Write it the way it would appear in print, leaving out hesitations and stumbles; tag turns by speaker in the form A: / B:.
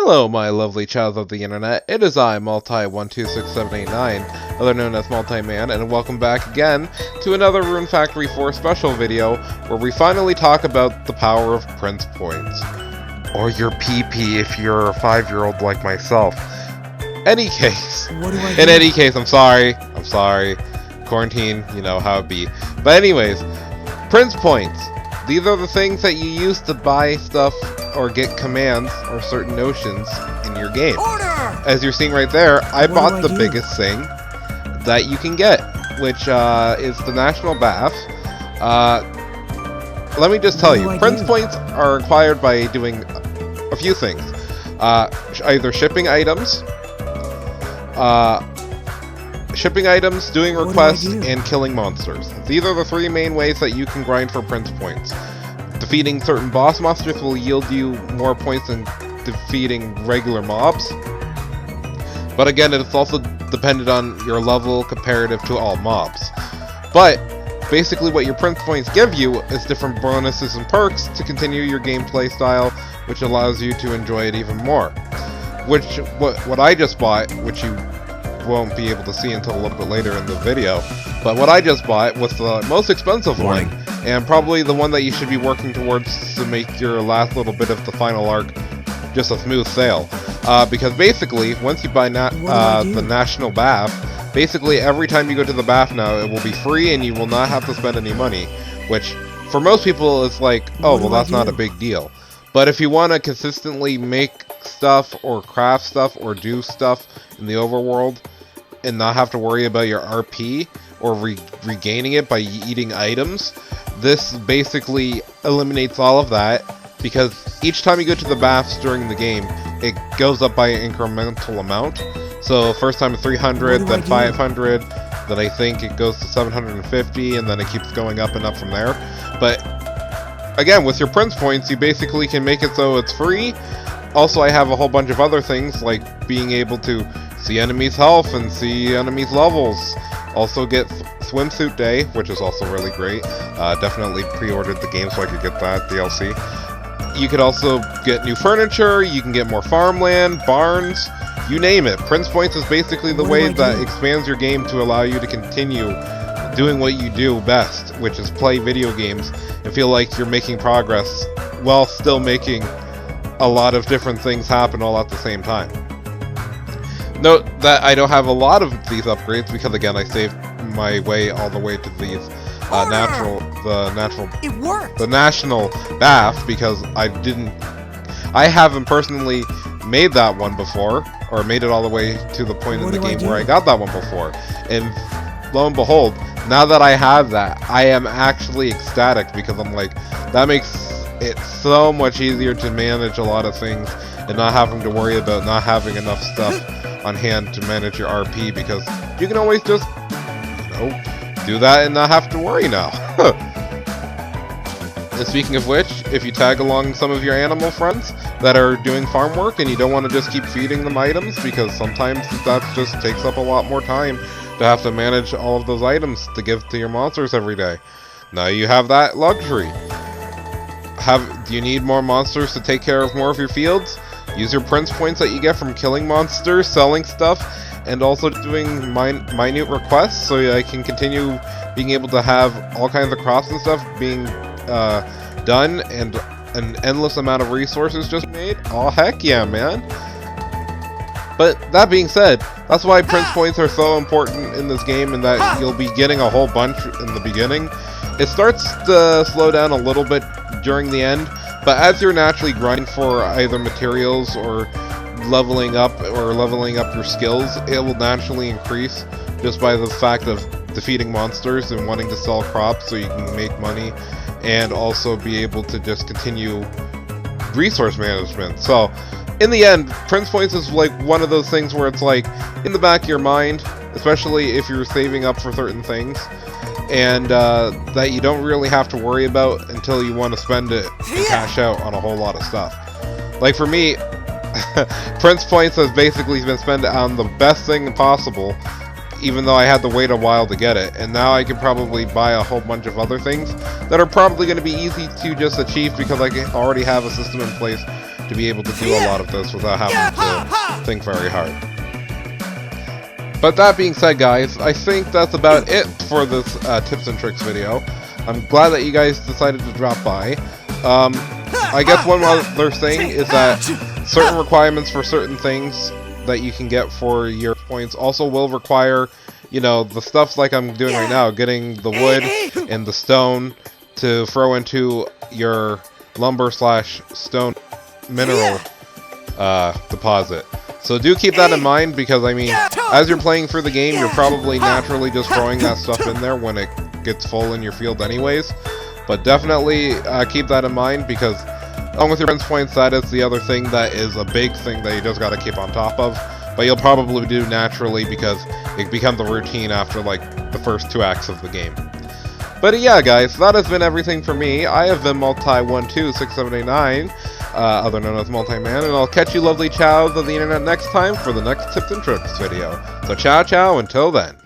A: Hello, my lovely child of the internet. It is I, Multi126789, other known as Multi-Man, and welcome back again to another Rune Factory 4 special video, where we finally talk about the power of Prince Points. Or your PP if you're a 5-year-old like myself. Any case. In any case, I'm sorry. Quarantine, you know how it be. But anyways, Prince Points. These are the things that you use to buy stuff or get commands or certain notions in your game.
B: Order!
A: As you're seeing right there, I bought the biggest thing that you can get, which is the National Bath. Let me just tell you, Prince Points are acquired by doing a few things. Either shipping items, doing requests, and killing monsters. These are the three main ways that you can grind for Prince Points. Defeating certain boss monsters will yield you more points than defeating regular mobs. But again, it's also dependent on your level comparative to all mobs. But basically what your Prince Points give you is different bonuses and perks to continue your gameplay style, which allows you to enjoy it even more. What I just bought, which you won't be able to see until a little bit later in the video, but what I just bought was the most expensive one, and probably the one that you should be working towards to make your last little bit of the final arc just a smooth sail. Because basically, once you buy the National Bath, basically every time you go to the bath now, it will be free and you will not have to spend any money, which for most people is like, oh, well, that's not a big deal. But if you want to consistently make stuff or craft stuff or do stuff in the overworld and not have to worry about your RP or regaining it by eating items, this basically eliminates all of that, because each time you go to the baths during the game, it goes up by an incremental amount. So first time 300, then 500, then I think it goes to 750, and then it keeps going up and up from there. But again, with your Prince Points, you basically can make it so it's free. Also, I have a whole bunch of other things, like being able to see enemies' health and see enemies' levels. Also get Swimsuit Day, which is also really great. Definitely pre-ordered the game so I could get that DLC. You could also get new furniture, you can get more farmland, barns, you name it. Prince Points is basically the way that expands your game to allow you to continue doing what you do best, which is play video games and feel like you're making progress while still making a lot of different things happen all at the same time. Note that I don't have a lot of these upgrades because, again, I saved my way all the way to these the National Bath, because I haven't personally made that one before, or made it all the way to the point in the game where I got that one before. And lo and behold, now that I have that, I am actually ecstatic, because I'm like, that makes it so much easier to manage a lot of things and not having to worry about not having enough stuff on hand to manage your RP, because you can always just, do that and not have to worry now. And speaking of which, if you tag along some of your animal friends that are doing farm work and you don't want to just keep feeding them items, because sometimes that just takes up a lot more time to have to manage all of those items to give to your monsters every day. Now you have that luxury. Do you need more monsters to take care of more of your fields? Use your Prince Points that you get from killing monsters, selling stuff, and also doing minute requests, so I can continue being able to have all kinds of crops and stuff being done, and an endless amount of resources just made. Oh, heck yeah, man. But that being said, that's why Prince Points are so important in this game, and that you'll be getting a whole bunch in the beginning. It starts to slow down a little bit during the end, but as you're naturally grinding for either materials or leveling up your skills, it will naturally increase just by the fact of defeating monsters and wanting to sell crops so you can make money, and also be able to just continue resource management. So in the end, Prince Points is like one of those things where it's like in the back of your mind, especially if you're saving up for certain things, and that you don't really have to worry about until you want to spend it and cash out on a whole lot of stuff. Like for me, Prince Points has basically been spent on the best thing possible, even though I had to wait a while to get it, and now I can probably buy a whole bunch of other things that are probably going to be easy to just achieve, because I already have a system in place to be able to do a lot of this without having to think very hard. But that being said, guys, I think that's about it for this tips and tricks video. I'm glad that you guys decided to drop by. I guess one other thing is that certain requirements for certain things that you can get for your points also will require, you know, the stuff like I'm doing right now, getting the wood and the stone to throw into your lumber/stone mineral deposit. So do keep that in mind, because I mean, as you're playing through the game, you're probably naturally just throwing that stuff in there when it gets full in your field anyways. But definitely keep that in mind, because along with your friends' points, that is the other thing that is a big thing that you just gotta keep on top of. But you'll probably do naturally, because it becomes a routine after like the first 2 acts of the game. But yeah, guys, that has been everything for me. I have been Multi126789, other known as Multi-Man, and I'll catch you lovely chows of the internet next time for the next Tips and Tricks video. So ciao ciao until then.